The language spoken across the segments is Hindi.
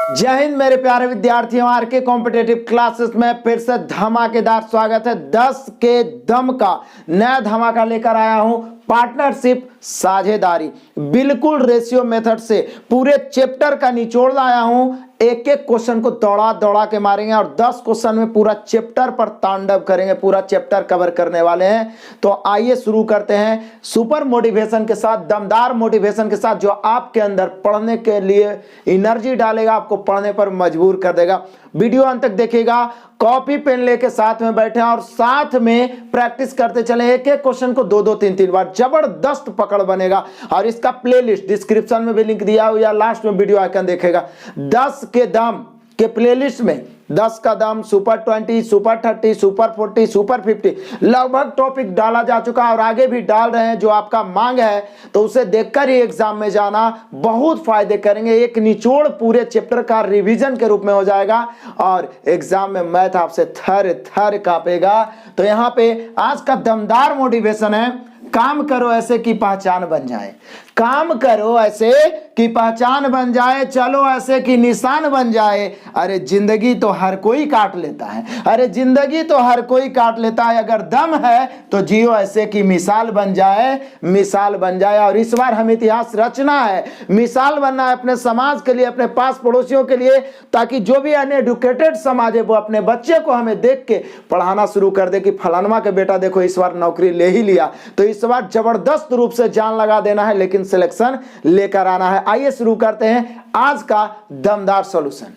जय हिंद मेरे प्यारे विद्यार्थियों, आर के कॉम्पिटेटिव क्लासेस में फिर से धमाकेदार स्वागत है। 10 के दम का नया धमाका लेकर आया हूं। पार्टनरशिप, साझेदारी, बिल्कुल रेशियो मेथड से पूरे चैप्टर का निचोड़ लाया हूं। एक एक क्वेश्चन को दौड़ा दौड़ा के मारेंगे और 10 क्वेश्चन में पूरा चैप्टर पर तांडव करेंगे, पूरा चैप्टर कवर करने वाले हैं। तो आइए शुरू करते हैं सुपर मोटिवेशन के साथ, दमदार मोटिवेशन के साथ, जो आपके अंदर पढ़ने के लिए एनर्जी डालेगा, आपको पढ़ने पर मजबूर कर देगा। वीडियो अंत तक देखिएगा, कॉपी पेन लेके साथ में बैठे और साथ में प्रैक्टिस करते चले। एक एक क्वेश्चन को दो दो तीन तीन बार, जबरदस्त पकड़ बनेगा। और इसका प्लेलिस्ट डिस्क्रिप्शन में भी लिंक दिया हुआ, या लास्ट में वीडियो आइकन देखेगा। 10 के दम के प्लेलिस्ट में 10 का दम, सुपर 20, सुपर 30, सुपर 40, सुपर 50 लगभग टॉपिक डाला जा चुका है और आगे भी डाल रहे हैं। जो आपका मांग है तो उसे देखकर ही एग्जाम में जाना, बहुत फायदे करेंगे। एक निचोड़ पूरे चैप्टर का रिवीजन के रूप में हो जाएगा और एग्जाम में मैथ आपसे थर थर कांपेगा। तो यहाँ पे आज का दमदार मोटिवेशन है, काम करो ऐसे की पहचान बन जाए। काम करो ऐसे कि पहचान बन जाए, चलो ऐसे कि निशान बन जाए। अरे जिंदगी तो हर कोई काट लेता है, अरे जिंदगी तो हर कोई काट लेता है। अगर दम है तो जियो ऐसे कि मिसाल बन जाए, मिसाल बन जाए। और इस बार हमें इतिहास रचना है, मिसाल बनना है अपने समाज के लिए, अपने पास पड़ोसियों के लिए, ताकि जो भी अनएडुकेटेड समाज है वो अपने बच्चे को हमें देख के पढ़ाना शुरू कर दे कि फलानमा के बेटा देखो इस बार नौकरी ले ही लिया। तो इस बार जबरदस्त रूप से जान लगा देना है, लेकिन सिलेक्शन लेकर आना है। आइए शुरू करते हैं आज का दमदार सॉल्यूशन।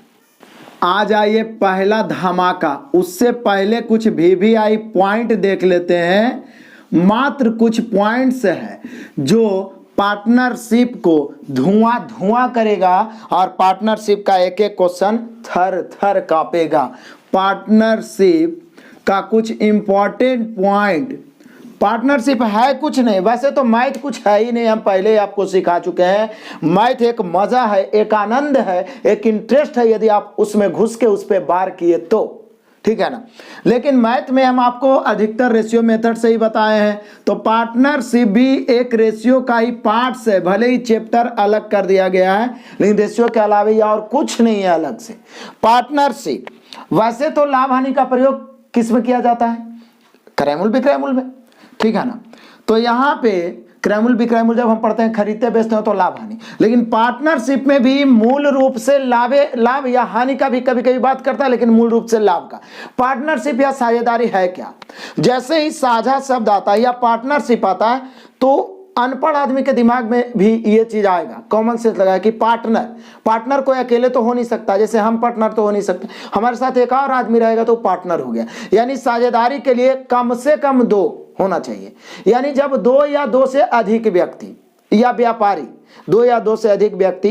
आज आइए पहला धमाका, उससे पहले कुछ VVI पॉइंट देख लेते हैं। मात्र कुछ पॉइंट्स है जो पार्टनरशिप को धुआं धुआं करेगा और पार्टनरशिप का एक एक क्वेश्चन थर थर कांपेगा। पार्टनरशिप का कुछ इंपॉर्टेंट पॉइंट। पार्टनरशिप है कुछ नहीं, वैसे तो मैथ कुछ है ही नहीं, हम पहले ही आपको सिखा चुके हैं। मैथ एक मजा है, एक आनंद है, एक इंटरेस्ट है, यदि आप उसमें घुस के उस पर वार किए तो, ठीक है ना। लेकिन मैथ में हम आपको अधिकतर रेशियो मेथड से ही बताए हैं। तो पार्टनरशिप भी एक रेशियो का ही पार्ट्स है, भले ही चैप्टर अलग कर दिया गया है, लेकिन रेशियो के अलावा या और कुछ नहीं है अलग से। पार्टनरशिप वैसे तो लाभ हानि का प्रयोग किस में किया जाता है? क्रयमूल विक्रयमूल में, ठीक है ना। तो यहाँ पे क्रयमूल विक्रयमूल जब हम पढ़ते हैं, खरीदते बेचते हैं तो लाभ हानि, लेकिन पार्टनरशिप में भी मूल रूप से लाभ या हानि का भी कभी कभी बात करता है, लेकिन मूल रूप से लाभ का। पार्टनरशिप या साझेदारी है क्या? जैसे ही साझा शब्द आता है या पार्टनरशिप आता है तो अनपढ़ आदमी के दिमाग में भी ये चीज आएगा, कॉमन सेंस लगाया कि पार्टनर कोई अकेले तो हो नहीं सकता। जैसे हम पार्टनर तो हो नहीं सकते, हमारे साथ एक और आदमी रहेगा तो पार्टनर हो गया। यानी साझेदारी के लिए कम से कम 2 होना चाहिए। यानी जब 2 या 2 से अधिक व्यक्ति या व्यापारी, 2 या 2 से अधिक व्यक्ति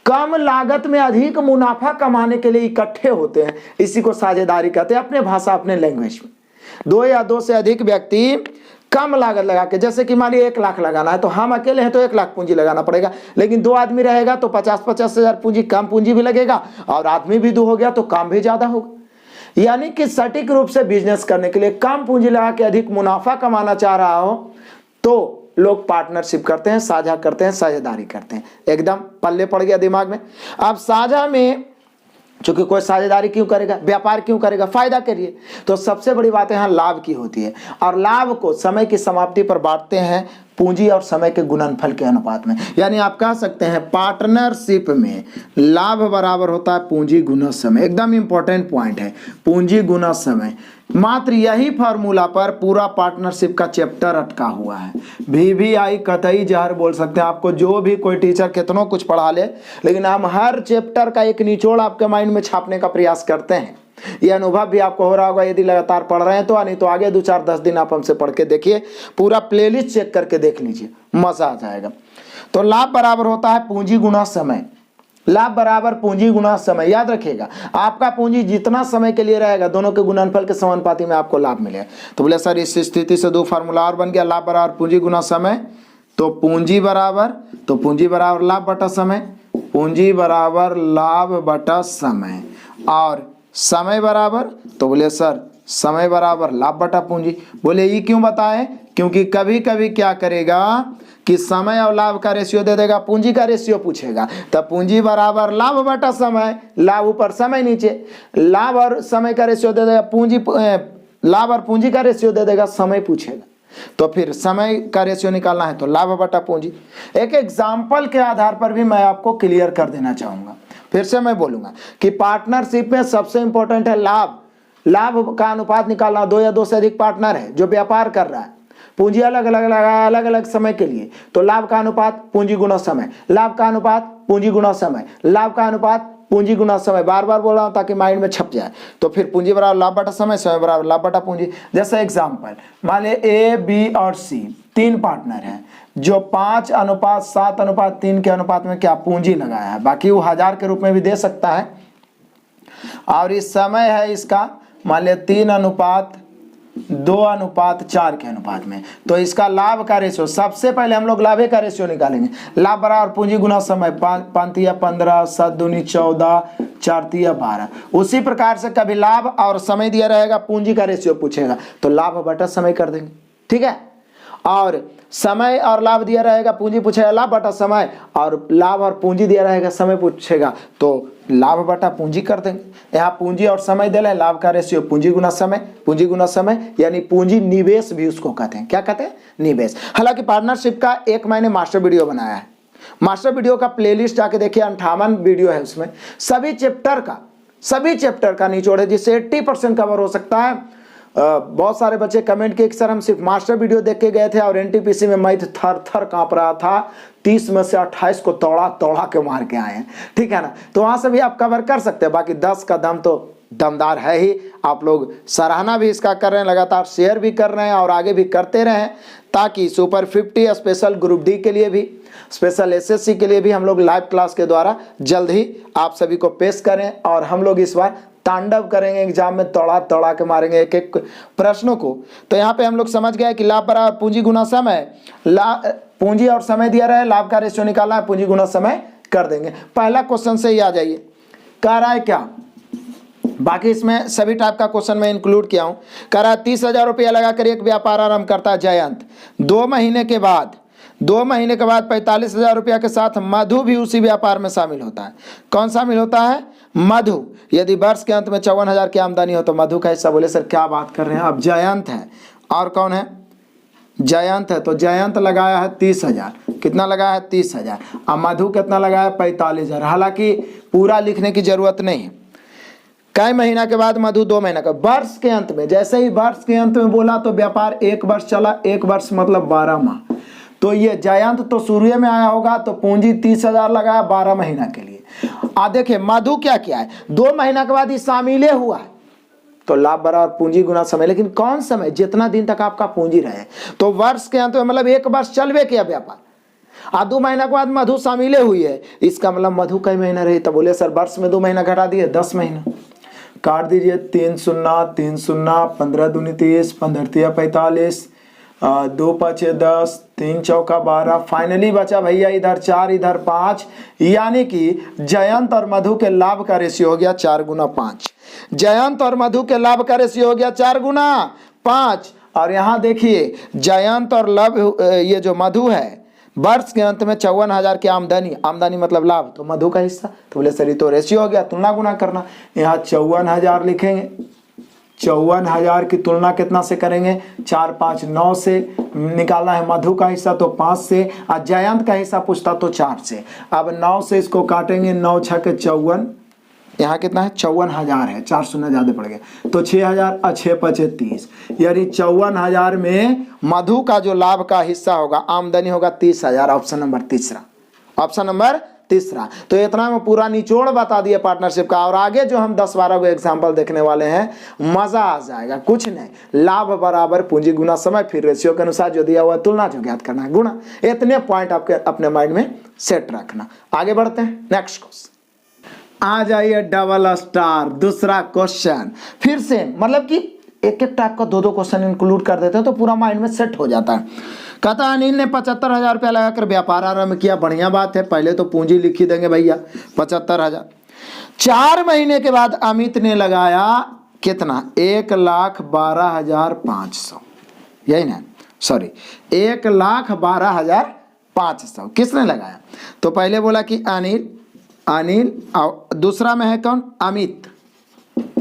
कम लागत में अधिक मुनाफा कमाने के लिए इकट्ठे होते हैं, इसी को साझेदारी कहते हैं अपने भाषा, अपने लैंग्वेज में। 2 या 2 से अधिक व्यक्ति कम लागत लगा के, जैसे कि मान लीजिए 1 लाख लगाना है तो हम अकेले हैं तो 1 लाख पूंजी लगाना पड़ेगा, लेकिन 2 आदमी रहेगा तो 50-50 हजार पूंजी, कम पूंजी भी लगेगा और आदमी भी 2 हो गया तो काम भी ज्यादा होगा। यानी कि सटीक रूप से बिजनेस करने के लिए कम पूंजी लगा के अधिक मुनाफा कमाना चाह रहा हो तो लोग पार्टनरशिप करते हैं, साझा करते हैं, साझेदारी करते हैं। एकदम पल्ले पड़ गया दिमाग में। अब साझा में चूंकि कोई साझेदारी क्यों करेगा, व्यापार क्यों करेगा? फायदा के लिए। तो सबसे बड़ी बात यहाँ लाभ की होती है और लाभ को समय की समाप्ति पर बांटते हैं पूंजी और समय के गुणनफल के अनुपात में। यानी आप कह सकते हैं पार्टनरशिप में लाभ बराबर होता है पूंजी गुना समय। एकदम इंपॉर्टेंट पॉइंट है, पूंजी गुना समय। मात्र यही फार्मूला पर पूरा पार्टनरशिप का चैप्टर अटका हुआ है। VVI कतई जहर बोल सकते हैं आपको, जो भी कोई टीचर कितनों कुछ पढ़ा ले, लेकिन हम हर चैप्टर का एक निचोड़ आपके माइंड में छापने का प्रयास करते हैं। यह अनुभव भी आपको हो रहा होगा यदि लगातार पढ़ रहे हैं तो, नहीं तो आगे 2-4-10 दिन आप हमसे पढ़ के देखिए, पूरा प्लेलिस्ट चेक करके देख लीजिए, मजा आ जाएगा। तो लाभ बराबर होता है पूंजी गुना समय। लाभ बराबर पूंजी गुना समय, याद रखिएगा। आपका पूंजी जितना समय के लिए रहेगा, दोनों के गुणनफल के समानुपाती में आपको लाभ मिलेगा। तो बोले सर इस स्थिति से 2 फार्मूला और बन गया, लाभ बराबर पूंजी गुना समय। तो पूंजी बराबर लाभ बटा समय, पूंजी बराबर लाभ बटा समय, और समय बराबर, तो बोले सर समय बराबर लाभ बटा पूंजी। बोले ये क्यों बताएं? क्योंकि कभी कभी क्या करेगा कि समय और लाभ का रेशियो दे देगा, पूंजी का रेशियो पूछेगा, तब पूंजी बराबर लाभ बटा समय, लाभ ऊपर समय नीचे, लाभ और समय का रेशियो दे देगा, लाभ और पूंजी का रेशियो दे देगा, समय पूछेगा। तो फिर समय का रेशियो निकालना है तो लाभ बटा पूंजी। एक एग्जाम्पल के आधार पर भी मैं आपको क्लियर कर देना चाहूंगा। फिर से मैं बोलूंगा कि पार्टनरशिप में सबसे इंपॉर्टेंट है लाभ। लाभ का अनुपात निकालना, 2 या 2 से अधिक पार्टनर है जो व्यापार कर रहा है, पूंजी अलग अलग लगाया अलग अलग समय के लिए, तो लाभ का अनुपात पूंजी गुना समय, लाभ का अनुपात पूंजी गुना समय, लाभ का अनुपात पूंजी गुना समय। बार बार बोल रहा हूं ताकि माइंड में छप जाए। तो फिर पूंजी बराबर लाभ बटा समय, समय बराबर लाभ बटा पूंजी। जैसे एग्जांपल मान लिया ए, बी और सी 3 पार्टनर हैं जो 5:7:3 के अनुपात में क्या पूंजी लगाया है, बाकी वो 1000 के रूप में भी दे सकता है। और इस समय है इसका मान लिया 3:2:4 के अनुपात में, तो इसका लाभ का रेशियो, सबसे पहले हम लोग लाभे का रेशियो निकालेंगे। लाभ बराबर पूंजी गुना समय, 5×5 = 7×2 = 14, 4×3 = 12। उसी प्रकार से कभी लाभ और समय दिया रहेगा, पूंजी का रेशियो पूछेगा तो लाभ बटा समय कर देंगे, ठीक है। और समय और लाभ दिया रहेगा, पूंजी पूछेगा लाभ बटा समय, और लाभ और पूंजी दिया रहेगा, समय पूछेगा तो लाभ बटा पूंजी कर देंगे। यहाँ पूंजी और समय दे रहे, लाभ का रेशियो पूंजी गुना समय, पूंजी गुना समय यानी पूंजी निवेश भी उसको कहते हैं। क्या कहते हैं? निवेश। हालांकि पार्टनरशिप का एक मैंने मास्टर वीडियो बनाया है, मास्टर वीडियो का प्लेलिस्ट जाके देखिए, 58 वीडियो है उसमें, सभी चैप्टर का निचोड़ है जिससे 80% कवर हो सकता है। बहुत सारे बच्चे कमेंट किए कि सर हम सिर्फ मास्टर वीडियो देख के गए थे और एनटीपीसी में मैथ थर थर कांप रहा था, 30 में से 28 को तोड़ा के मार के आए हैं, ठीक है ना। तो वहां से भी आप कवर कर सकते हैं। बाकी 10 का दम तो दमदार है ही। आप लोग सराहना भी इसका कर रहे हैं, लगातार शेयर भी कर रहे हैं और आगे भी करते रहें, ताकि सुपर 50 स्पेशल ग्रुप डी के लिए भी, स्पेशल एसएससी के लिए भी हम लोग लाइव क्लास के द्वारा जल्द ही आप सभी को पेश करें। और हम लोग इस बार तांडव करेंगे, एग्जाम में तोड़ा के मारेंगे एक एक प्रश्नों को। तो यहाँ पे हम लोग समझ गए कि लाभ बराबर पूंजी गुना समय, पूंजी और समय दिया रहा है, लाभ का रेशियो निकालना है, पूंजी गुना समय कर देंगे। पहला क्वेश्चन से ही आ जाइए, कह रहा है क्या, बाकी इसमें सभी टाइप का क्वेश्चन मैं इंक्लूड किया हूं। कह रहा है 30,000 रुपया लगाकर एक व्यापार आरंभ करता है जयंत। 2 महीने के बाद 45,000 रुपया के साथ मधु भी उसी व्यापार में शामिल होता है। कौन शामिल होता है? मधु। यदि वर्ष के अंत में 54,000 की आमदनी हो तो मधु का हिस्सा। बोले सर क्या बात कर रहे हैं, अब जयंत है और कौन है? जयंत है, तो जयंत लगाया है 30,000। कितना लगाया है? 30,000। अब मधु कितना लगाया है? 45,000। हालांकि पूरा लिखने की जरूरत नहीं है। कई महीना के बाद मधु 2 महीना का, वर्ष के अंत में, जैसे ही वर्ष के अंत में बोला तो व्यापार 1 वर्ष चला, 1 वर्ष मतलब 12 माह। तो ये जयंत तो शुरू में आया होगा, तो पूंजी 30,000 लगाया 12 महीना के लिए। देखिए मधु क्या किया है, 2 महीना के बाद ये शामिल हुआ है, तो लाभ बराबर पूंजी गुना समय। लेकिन कौन समय? जितना दिन तक आपका पूंजी रहे। तो वर्ष के अंत में मतलब 1 वर्ष चलवे किया व्यापार, 2 महीना के बाद मधु शामिल हुई है, इसका मतलब मधु कई महीना रही। तो बोले सर वर्ष में 2 महीना घटा दिए, 10 महीना काट दीजिए। 3 0 3 0, 15 दूनी 30, 15 तिया 45, 2 5 10, 3 चौका 12। फाइनली बचा भैया इधर 4 इधर 5, यानी कि जयंत और मधु के लाभ का रेशियो हो गया 4 गुना 5। जयंत और मधु के लाभ का रेशियो हो गया 4 गुना 5। और यहाँ देखिए जयंत और लाभ, ये जो मधु है वर्ष के अंत में 54,000 की आमदनी मतलब लाभ, तो मधु का हिस्सा। तो बोले सर तो रेशियो हो गया, तुलना गुना करना। यहाँ 54,000 लिखेंगे, 54,000 की तुलना कितना से करेंगे? 4 5 9 से। निकालना है मधु का हिस्सा तो 5 से, और जयंत का हिस्सा पूछता तो 4 से। अब 9 से इसको काटेंगे, 9 6 के 54, यहाँ कितना है? 54,000 है, 4 शून्य ज्यादा पड़ गया, तो 6,000 और 6 5 30, यानी 54,000 में मधु का जो लाभ का हिस्सा होगा, आमदनी होगा 30,000। ऑप्शन नंबर तीसरा। तो इतना में पूरा निचोड़ बता दिया पार्टनरशिप का। और आगे जो हम 10-12 को एग्जाम्पल देखने वाले हैं, मजा आ जाएगा। कुछ नहीं, लाभ बराबर पूंजी गुना समय, फिर रेशियो के अनुसार जो दिया हुआ तुलना, जो ज्ञात करना है गुणा। इतने पॉइंट आपके अपने माइंड में सेट रखना। आगे बढ़ते हैं, नेक्स्ट क्वेश्चन आ जाइए, डबल स्टार। दूसरा क्वेश्चन फिर से, मतलब कि एक टाइप का 2 क्वेश्चन इंक्लूड कर देते हैं तो पूरा माइंड में सेट हो जाता है। कहता अनिल ने 75,000 रुपया लगाकर व्यापार आरंभ किया। बढ़िया बात है, पहले तो पूंजी लिख ही देंगे भैया 75,000। 4 महीने के बाद अमित ने लगाया कितना? 1,12,500, यही ना, सॉरी 1,12,500 500। किसने लगाया? तो पहले बोला कि अनिल और दूसरा में है कौन? अमित।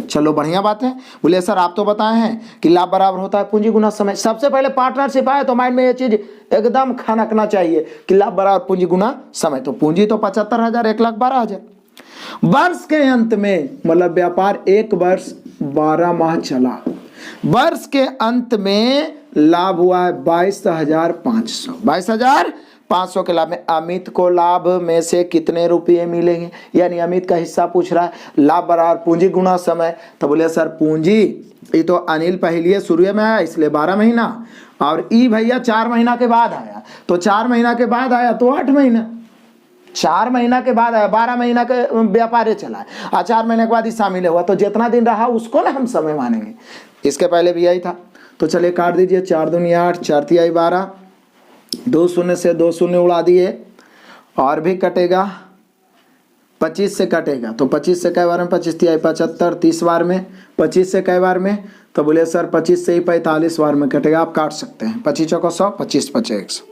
चलो बढ़िया बात है। बोले सर आप तो बताए हैं कि लाभ बराबर होता है पूंजी गुना समय। सबसे पहले पार्टनरशिप आए तो माइंड में ये चीज एकदम खनकना चाहिए कि लाभ बराबर पूंजी गुना समय। तो पूंजी तो 75,000, 1,12,000। वर्ष के अंत में मतलब व्यापार 1 वर्ष 12 माह चला, वर्ष के अंत में लाभ हुआ है 22,500। 22,500 के लाभ में अमित को लाभ में से कितने रुपये मिलेंगे? यानी अमित का हिस्सा पूछ रहा है। लाभ बराबर पूंजी गुना समय। तो बोले सर पूंजी ये तो अनिल पहले शुरू में आया इसलिए 12 महीना, और ई भैया 4 महीना के बाद आया, तो 4 महीना के बाद आया तो 8 महीना, 4 महीना के बाद आया, 12 महीना का व्यापार चला है और 4 महीने के बाद ही शामिल हुआ, तो जितना दिन रहा उसको ना हम समय मानेंगे। इसके पहले भी यही था। तो चलिए काट दीजिए, 4 दूनी 8, 4 तिहाई 12, 2 शून्य से 2 शून्य उड़ा दिए, और भी कटेगा 25 से कटेगा। तो 25 से कई बार में? 25 तिहाई 75, 30 बार में। 25 से कई बार में? तो बोले सर 25 से ही 45 बार में कटेगा। आप काट सकते हैं, 25 चौको 100, 25 5 100,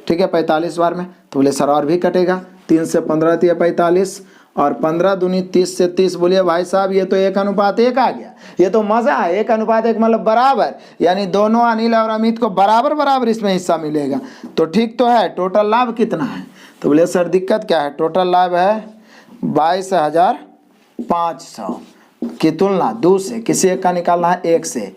ठीक है, 45 बार में। तो बोले सर और भी कटेगा, 3 से 15 तिहाई 45, और 15 दूनी 30 से 30। बोलिए भाई साहब ये तो 1:1 आ गया। ये तो मजा है, 1:1 मतलब बराबर, यानी दोनों अनिल और अमित को बराबर बराबर इसमें हिस्सा मिलेगा। तो ठीक तो है। टोटल लाभ कितना है? तो बोले सर दिक्कत क्या है? टोटल लाभ है 22,500 की तुलना 2 से, किसी एक का निकालना है 1 से,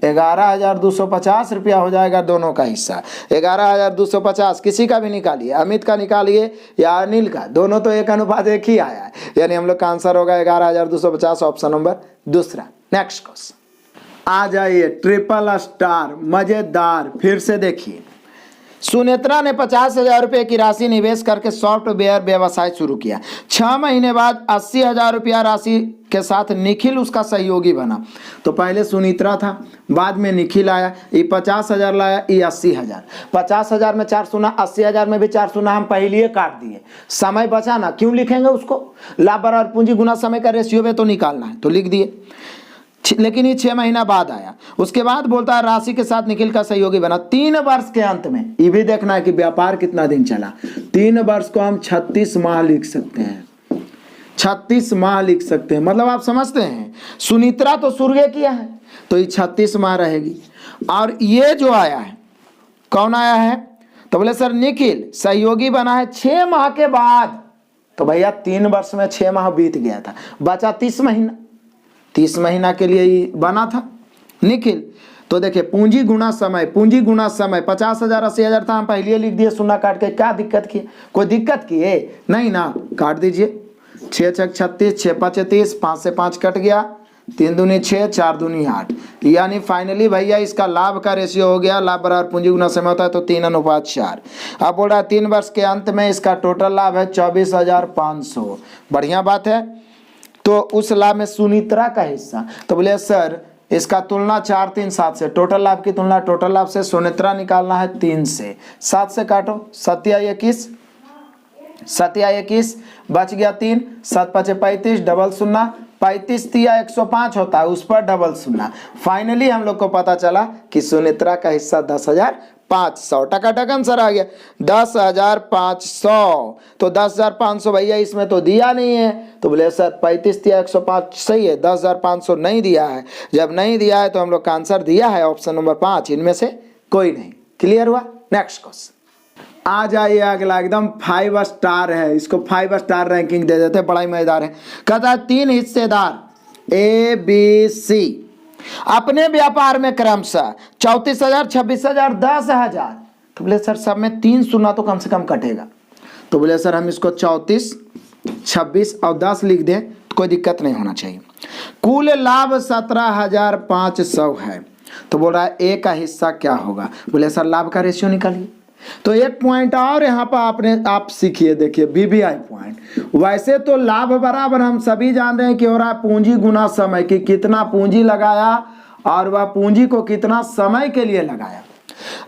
11,250 रुपया हो जाएगा दोनों का हिस्सा। 11,250 किसी का भी निकालिए, अमित का निकालिए या अनिल का, दोनों तो 1:1 ही आया है, यानी हम लोग का आंसर होगा 11,250, ऑप्शन नंबर दूसरा। नेक्स्ट क्वेश्चन आ जाइए, ट्रिपल स्टार मजेदार। फिर से देखिए, सुनेत्रा ने 50,000 रुपये की राशि निवेश करके सॉफ्टवेयर व्यवसाय शुरू किया। 6 महीने बाद 80,000 रुपया राशि के साथ निखिल उसका सहयोगी बना। तो पहले सुनेत्रा था, बाद में निखिल आया, ये 50,000 लाया, ये 80,000। 50,000 में 4 शून्य, 80,000 में भी 4 शून्य हम पहले काट दिए। समय बचा ना, क्यों लिखेंगे उसको? लाभ बराबर पूंजी गुना समय का रेशियो में तो निकालना है, तो लिख दिए। लेकिन ये 6 महीना बाद आया। उसके बाद बोलता है राशि के साथ निखिल का सहयोगी बना। 3 वर्ष के अंत में, ये भी देखना है कि व्यापार कितना दिन चला। 3 वर्ष को हम 36 माह लिख सकते हैं, 36 माह लिख सकते हैं। मतलब आप समझते हैं, सुनेत्रा तो शुरू किया है तो ये 36 माह रहेगी। और ये जो आया है, कौन आया है? तो बोले सर निखिल सहयोगी बना है 6 माह के बाद। तो भैया 3 वर्ष में 6 माह बीत गया था, बचा 30 महीना। 30 महीना के लिए ही बना था निखिल। तो देखिए पूंजी गुना समय, पूंजी गुना समय 50,000 80,000 था, हम पहले लिख दिए शून्य काट के। क्या दिक्कत की? कोई दिक्कत की है नहीं ना, काट दीजिए। 6 6 36, 6 5 30, 5 से 5 कट गया, 3 दूनी 6, 4 दूनी 8। यानी फाइनली भैया इसका लाभ का रेशियो हो गया, लाभ बराबर पूंजी गुना समय होता है तो 3:4। अब बोल रहा है 3 वर्ष के अंत में इसका टोटल लाभ है 24,500। बढ़िया बात है। तो उस लाभ में सुनेत्रा का हिस्सा। तो बोले सर इसका तुलना 4 3 7 से, टोटल लाभ की तुलना टोटल लाभ से सुनेत्रा निकालना है 3 से। 7 से काटो, 7 या 21, 7 या 21 बच गया 3, 7 5 35, डबल शून्य, 35 तिया 105 होता है, उस पर डबल शून्य। फाइनली हम लोग को पता चला कि सुनेत्रा का हिस्सा 10,500। टकाटक आंसर आ गया 10,500। तो 10,500 भैया इसमें तो दिया नहीं है। तो बोले सर 35 तिया 105 सही है, 10,500 नहीं दिया है। जब नहीं दिया है तो हम लोग का आंसर दिया है ऑप्शन नंबर 5, इनमें से कोई नहीं। क्लियर हुआ? नेक्स्ट क्वेश्चन आ जाइए अगला, एकदम 5 स्टार है, इसको 5 स्टार रैंकिंग दे देते, बड़ा ही मजेदार है। कहता है 3 हिस्सेदार ABC अपने व्यापार में क्रमशः 34,000, 26,000, 10,000। तो बोले सर सब में 3 शून्य तो कम से कम कटेगा। तो बोले सर हम इसको 34, 26 और 10 लिख दें तो कोई दिक्कत नहीं होना चाहिए। कुल लाभ 17,500 है। तो बोल रहा है ए का हिस्सा क्या होगा? बोले सर लाभ का रेशियो निकालिए। तो एक पॉइंट और यहाँ पर आप सीखिए, देखिए BBI पॉइंट। वैसे तो लाभ बराबर हम सभी जान रहे हैं कि हो रहा है पूंजी गुना समय, कि कितना पूंजी लगाया और वह पूंजी को कितना समय के लिए लगाया।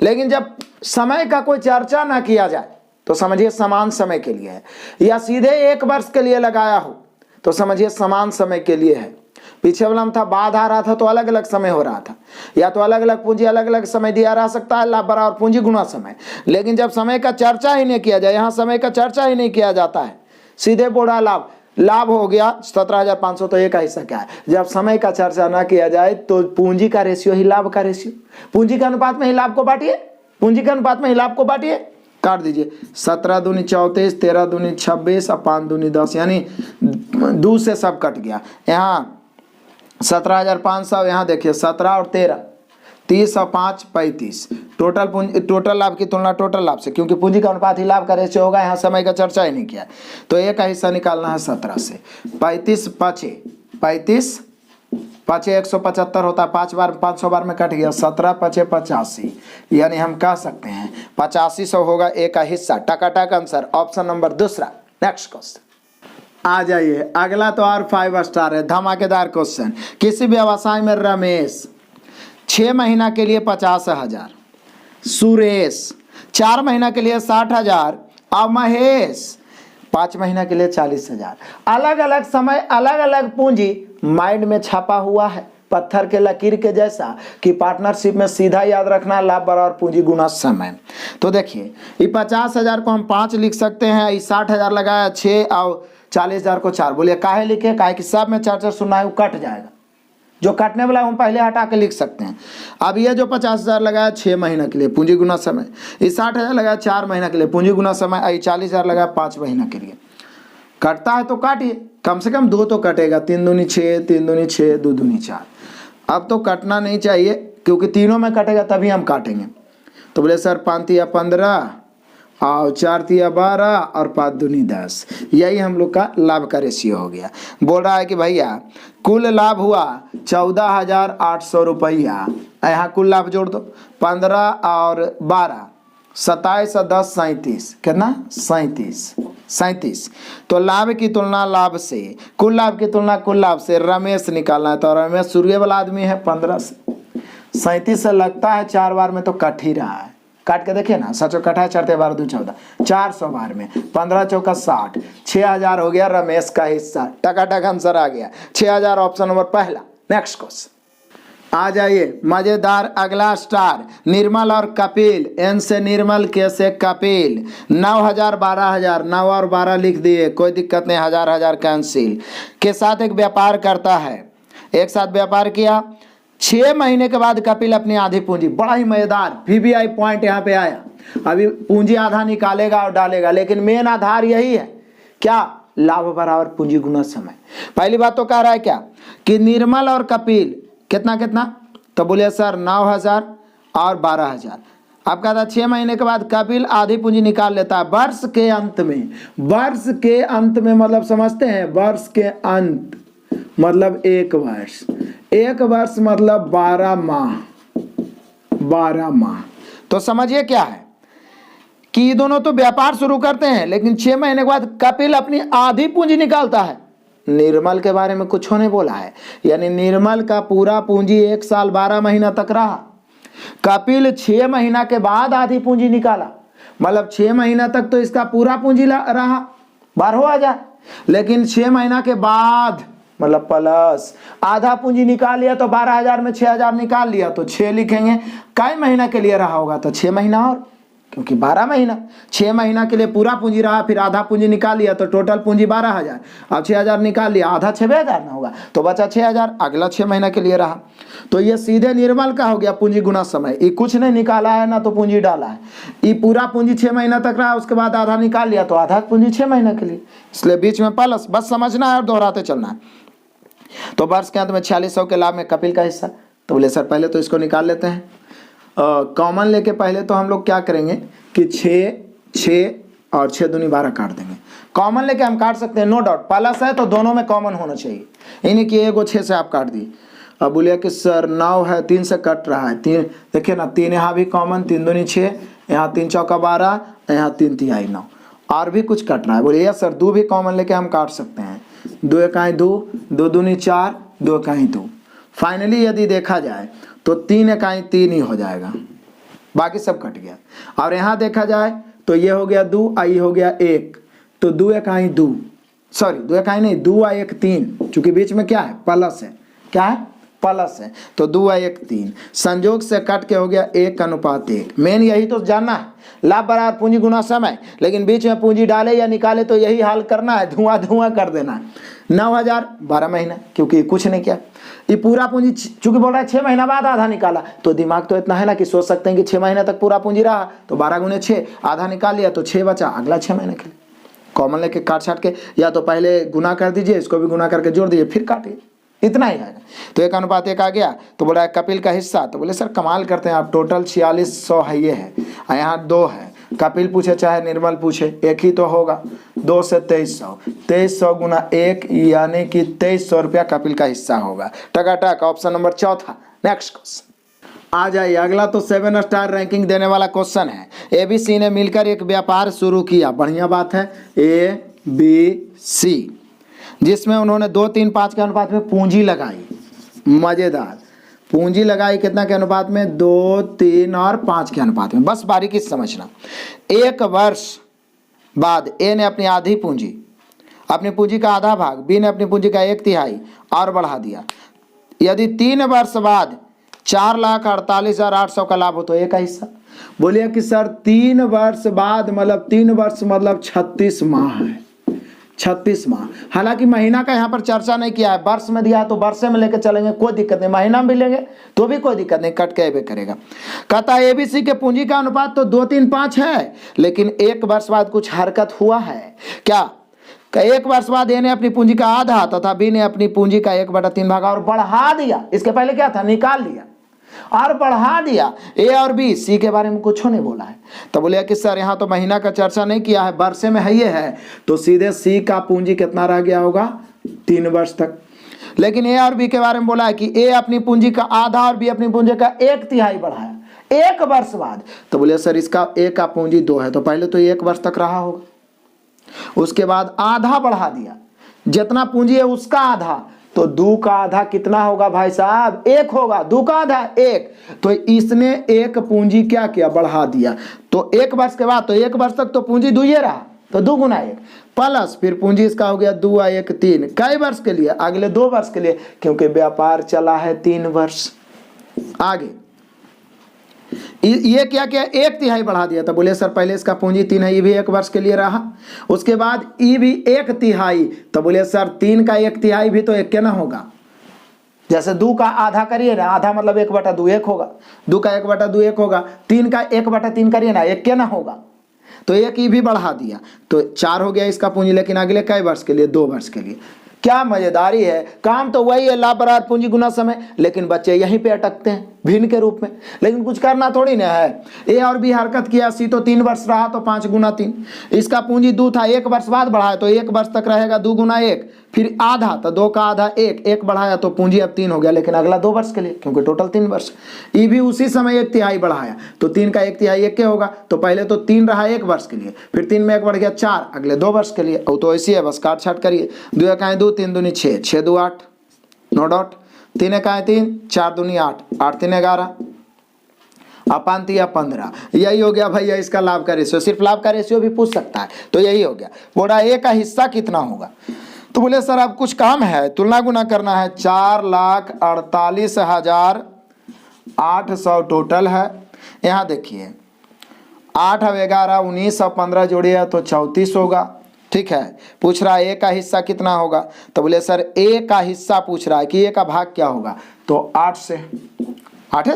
लेकिन जब समय का कोई चर्चा ना किया जाए तो समझिए समान समय के लिए है, या सीधे 1 वर्ष के लिए लगाया हो तो समझिए समान समय के लिए है। पीछे वाला में था बाद आ रहा था तो अलग अलग समय हो रहा था, या तो अलग अलग पूंजी अलग अलग समय दिया रह सकता है, लाभ बराबर पूंजी गुना समय। लेकिन जब समय का चर्चा ही नहीं किया जाए, यहाँ समय का चर्चा ही नहीं किया जाता है, सीधे बोल रहा लाभ, लाभ हो गया 17,500, तो एक हिस्सा क्या है। जब समय का चर्चा ना किया जाए तो पूंजी का रेशियो ही लाभ का रेशियो, पूंजी के अनुपात में ही लाभ को बांटिए, पूंजी के अनुपात में ही लाभ को बांटिए। काट दीजिए, 17 दूनी 34, 13 दूनी 26 और 5 दूनी 10, यानी 2 से सब कट गया। यहाँ 17,500, यहाँ देखिए 17 और 13 30 और 5 35, टोटल पूंजी, टोटल लाभ की तुलना टोटल लाभ से, क्योंकि पूंजी का अनुपात ही लाभ का रेशियो होगा, यहाँ समय का चर्चा ही नहीं किया। तो एक का हिस्सा निकालना है 17 से। 35 35 175 होता है, 5 बार 500 बार में कट गया, 17 5 85, यानी हम कह सकते हैं 8500 होगा एक का हिस्सा। टकाटक आंसर ऑप्शन नंबर दूसरा। नेक्स्ट क्वेश्चन आ जाइए, अगला तो और 5 स्टार है, धमाकेदार क्वेश्चन। किसी व्यवसाय में रमेश 6 महीना के लिए 50,000, सुरेश 4 महीना के लिए 60,000 और महेश 5 महीना के लिए 40,000। अलग अलग समय अलग अलग पूंजी माइंड में छापा हुआ है, पत्थर के लकीर के जैसा, कि पार्टनरशिप में सीधा याद रखना लाभ बराबर पूंजी गुना समय। तो देखिए, ये 50,000 को हम 5 लिख सकते हैं, ये 60,000 लगाया 6 और 40,000 को 4। बोलिए काहे लिखे, काहे कि सब में 4 सुनना है, वो कट जाएगा, जो काटने वाला हम पहले हटा के लिख सकते हैं। अब ये जो 50,000 लगाया 6 महीना के लिए पूंजी गुना समय, ये 60,000 लगाया 4 महीना के लिए पूंजी गुना समय, ये 40,000 लगाया 5 महीना के लिए। कटता है तो काटिए, कम से कम 2 तो कटेगा, 3 दूनी 6, 3 दूनी 6, 2 दूनी 4। अब तो कटना नहीं चाहिए, क्योंकि तीनों में कटेगा तभी हम काटेंगे। तो बोले सर 5 तिया 15 और 4 तिया 12 और 5 दूनी 10, यही हम लोग का लाभ का रेशियो हो गया। बोल रहा है कि भैया कुल लाभ हुआ 14,800 रुपया, यहाँ कुल लाभ जोड़ दो, 15 और 12 27 और 10 37, कितना 37। तो लाभ की तुलना लाभ से, कुल लाभ की तुलना कुल लाभ से रमेश निकालना है, तो रमेश शुरू वाला आदमी है 15 से, 37 से लगता है 4 बार में तो कट ही रहा है। काट के देखिए ना, 7 कटा है 4 12 2 14, 400 बार में 15 चौका 60, 6,000 हो गया रमेश का हिस्सा। टकाटक आंसर आ गया 6,000, ऑप्शन नंबर पहला। नेक्स्ट क्वेश्चन आ जाइए, मजेदार अगला स्टार, निर्मल और कपिल, एन से निर्मल, के से कपिल, 9,000 12,000, 9 और 12 लिख दिए, कोई दिक्कत नहीं, 1000 कैंसिल, के साथ एक व्यापार करता है। एक साथ व्यापार किया, 6 महीने के बाद कपिल अपनी आधी पूंजी, बड़ा ही मजेदार VVI पॉइंट यहाँ पे आया। अभी पूंजी आधा निकालेगा और डालेगा, लेकिन मेन आधार यही है, क्या, लाभ बराबर पूंजी गुना समय। पहली बात तो कह रहा है क्या, कि निर्मल और कपिल कितना कितना, तो बोलिए सर 9,000 और 12,000। अब कहता 6 महीने के बाद कपिल आधी पूंजी निकाल लेता है वर्ष के अंत में। वर्ष के अंत में मतलब समझते हैं, वर्ष के अंत मतलब 1 वर्ष, 1 वर्ष मतलब 12 माह। तो समझिए क्या है कि ये दोनों तो व्यापार शुरू करते हैं, लेकिन 6 महीने के बाद कपिल अपनी आधी पूंजी निकालता है। निर्मल के बारे में कुछ नहीं बोला है, यानी निर्मल का पूरा पूंजी 1 साल 12 महीना तक रहा, कपिल 6 महीना के बाद आधी पूंजी निकाला, मतलब 6 महीना तक तो इसका पूरा पूंजी रहा 12,000, लेकिन 6 महीना के बाद मतलब प्लस आधा पूंजी निकाल लिया, तो 12,000 में 6,000 निकाल लिया, तो 6 लिखेंगे। कई महीना के लिए रहा होगा, तो 6 महीना और, क्योंकि 12 महीना, 6 महीना के लिए पूरा पूंजी रहा, फिर आधा पूंजी निकाल लिया, तो टोटल पूंजी 12,000, अब 6,000 निकाल लिया, आधा 6,000 ना होगा, तो बचा 6,000, अगला 6 महीना के लिए रहा। तो ये सीधे निर्मल का हो गया पूंजी गुना समय। ये कुछ नहीं निकाला है ना तो पूंजी डाला है, ये पूरा पूंजी 6 महीना तक रहा, उसके बाद आधा निकाल लिया, तो आधा पूंजी 6 महीना के लिए, इसलिए बीच में प्लस, बस समझना है और दोहराते चलना है। तो वर्ष के अंत में 4600 के लाभ में कपिल का हिस्सा। तो बोले सर पहले तो इसको निकाल लेते हैं, कॉमन लेके पहले तो हम लोग क्या करेंगे कि 6 और 6 दूनी 12 काट देंगे। कॉमन लेके हम काट सकते हैं, नो डाउट, प्लस है तो दोनों में कॉमन होना चाहिए, यानी कि एगो 6 से आप काट दिए। अब बोलिए कि सर 9 है, 3 से कट रहा है, 3 देखिए ना, 3 यहाँ भी कॉमन, 3 दूनी 6, यहाँ 3 चौका 12, यहाँ 3 तिहाई 9, और भी कुछ कट रहा है। बोलिए यस सर 2 भी कॉमन लेके हम काट सकते हैं, 2 इकाई 2, 2 दूनी 4, 2 इकाई 2। फाइनली यदि देखा जाए तो 3 इकाई 3 ही हो जाएगा, बाकी सब कट गया। और यहाँ देखा जाए तो ये हो गया 2, आई हो गया 1, तो 2 इकाई 2, सॉरी 2 इकाई नहीं, 2 और 1 3, चूंकि बीच में क्या है प्लस है, क्या है प्लस है, तो 2 और 1 3 संयोग से कट के हो गया 1:1। मेन यही तो जानना है, लाभ बराबर पूंजी गुना समय, लेकिन बीच में पूंजी डाले या निकाले तो यही हाल करना है, धुआं धुआं कर देना है। 9,000 12 महीना, क्योंकि कुछ नहीं किया, ये पूरा पूंजी चूंकि बोल रहा है 6 महीना बाद आधा निकाला, तो दिमाग तो इतना है ना कि सोच सकते हैं कि 6 महीने तक पूरा पूंजी रहा, तो 12 गुने 6, आधा निकाल लिया तो 6 बचा, अगला 6 महीने के लिए कॉमन लेके काट छाट के, या तो पहले गुना कर दीजिए, इसको भी गुना करके जोड़ दीजिए, फिर काटिए, इतना ही आएगा। तो 1:1 आ गया। तो बोला कपिल का हिस्सा, तो बोले सर कमाल करते हैं आप, टोटल 4600 है ये है, यहाँ 2 है, कपिल पूछे चाहे निर्मल पूछे एक ही तो होगा, 2 से 2300, 2300 गुना 1 यानी कि 2300 रुपया कपिल का हिस्सा होगा। टकाटक ऑप्शन नंबर 4। नेक्स्ट क्वेश्चन आ जाइए, अगला तो 7 स्टार रैंकिंग देने वाला क्वेश्चन है। ABC ने मिलकर एक व्यापार शुरू किया, बढ़िया बात है, ABC, जिसमें उन्होंने 2 3 5 के अनुपात में पूंजी लगाई, मजेदार पूंजी लगाई, कितना के अनुपात में 2 3 और 5 के अनुपात में। बस बारीकी से समझना, 1 वर्ष बाद ए ने अपनी आधी पूंजी, अपनी पूंजी का आधा भाग बी ने अपनी पूंजी का 1/3 और बढ़ा दिया। यदि 3 वर्ष बाद 4,48,800 का लाभ हो तो ए का हिस्सा। बोलिए कि सर 3 वर्ष बाद मतलब 3 वर्ष मतलब 36 माह है, 36 माह। हालांकि महीना का यहाँ पर चर्चा नहीं किया है, वर्ष में दिया है तो वर्षे में लेकर चलेंगे, कोई दिक्कत नहीं, महीना में भी लेंगे तो भी कोई दिक्कत नहीं, कट के भी करेगा। कहता है ABC के पूंजी का अनुपात तो 2 3 5 है, लेकिन 1 वर्ष बाद कुछ हरकत हुआ है। क्या? 1 वर्ष बाद ए ने अपनी पूंजी का आधा तथा बी ने अपनी पूंजी का 1/3 भाग और बढ़ा दिया। इसके पहले क्या था, निकाल लिया और बढ़ा दिया। ए और बी, सी के बारे में कुछ नहीं बोला है। तो बोले कि सर यहाँ तो महीना का चर्चा नहीं किया है, वर्षे में है ये है, तो सीधे सी का पूंजी कितना रह गया होगा, 3 वर्ष तक। लेकिन ए और बी के बारे में बोला है कि ए अपनी पूंजी का आधा और बी अपनी पूंजी का 1/3 बढ़ाया 1 वर्ष बाद। तो बोले सर इसका ए का पूंजी 2 है, तो पहले तो 1 वर्ष तक रहा होगा, उसके बाद आधा बढ़ा दिया, जितना पूंजी है उसका आधा, तो 2 का आधा कितना होगा भाई साहब, 1 होगा, 2 का आधा 1, तो इसने 1 पूंजी क्या किया, बढ़ा दिया। तो 1 वर्ष के बाद, तो 1 वर्ष तक तो पूंजी 2 ही रहा, तो 2 गुना 1 प्लस फिर पूंजी इसका हो गया 2 और 1 3, कई वर्ष के लिए, अगले 2 वर्ष के लिए, क्योंकि व्यापार चला है 3 वर्ष। आगे ये क्या किया, 1/3 बढ़ा दिया। तो बोले सर पहले इसका पूंजी 3 है, ये भी 1 वर्ष के लिए रहा, उसके बाद ये भी 1/3, तो बोले सर 3 का 1/3 भी तो 1 के ना होगा, जैसे 2 का आधा करिए ना, आधा मतलब 1/2 1 होगा, 2 का 1/2 1 होगा, 3 का 1/3 करिए ना, 1 के ना होगा, तो 1 ही भी बढ़ा दिया, तो 4 हो गया इसका पूंजी, लेकिन अगले कई वर्ष के लिए, 2 वर्ष के लिए। क्या मजेदारी है, काम तो वही है, लाभ बराबर पूंजी गुना समय, लेकिन बच्चे यहीं पे अटकते हैं भिन्न के रूप में, लेकिन कुछ करना थोड़ी ना है। ए और बी हरकत किया, सी तो 3 वर्ष रहा, तो 5 गुना 3, इसका पूंजी 2 था, 1 वर्ष बाद बढ़ाया तो 1 वर्ष तक रहेगा, 2 गुना 1, फिर आधा, तो 2 का आधा 1, 1 बढ़ाया तो पूंजी अब 3 हो गया, लेकिन अगला 2 वर्ष के लिए, क्योंकि टोटल 3 वर्ष। ये भी उसी समय 1/3 बढ़ाया, तो 3 का 1/3 1 के होगा, तो पहले तो 3 रहा 1 वर्ष के लिए, फिर 3 में 1 बढ़ गया 4, अगले 2 वर्ष के लिए। तो ऐसी है, बस काट छाट करिए, 2 इकाई 2, 3 दूनी 6, 6 2 8, नो डॉट, 3 इकाई 3, 4 दूनी 8, 8 3 11, अपांति या 15, यही हो गया भैया इसका लाभ का रेशियो। सिर्फ लाभ का रेशियो भी पूछ सकता है, तो यही हो गया। बोला ए का हिस्सा कितना होगा, तो बोले सर अब कुछ काम है, तुलना गुना करना है, 4,48,800 टोटल है। यहाँ देखिए 8 और 11 19 और 15 जोड़िए तो 34 होगा, ठीक है। पूछ रहा है ए का हिस्सा कितना होगा, तो बोले सर ए का हिस्सा पूछ रहा है कि ए का भाग क्या होगा, तो 8 से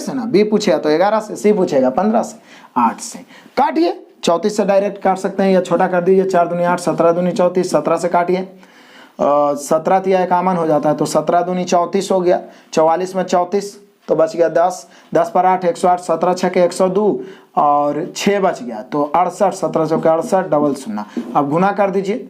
ना, बी पूछेगा तो 11 से, सी पूछेगा 15 से, 8 से काटिए, 34 से डायरेक्ट काट सकते हैं या छोटा कर दीजिए, 4 दूनी 8, 17 दूनी 34, 17 से काटिए, 17 तिया कामन हो जाता है, तो 17 दूनी 34 हो गया, 44 में 34 तो बच गया 10, 10 पर 8 108, 17 6 के 102 और 6 बच गया, तो 68, 17 चौके 68, डबल 0। अब गुना कर दीजिए,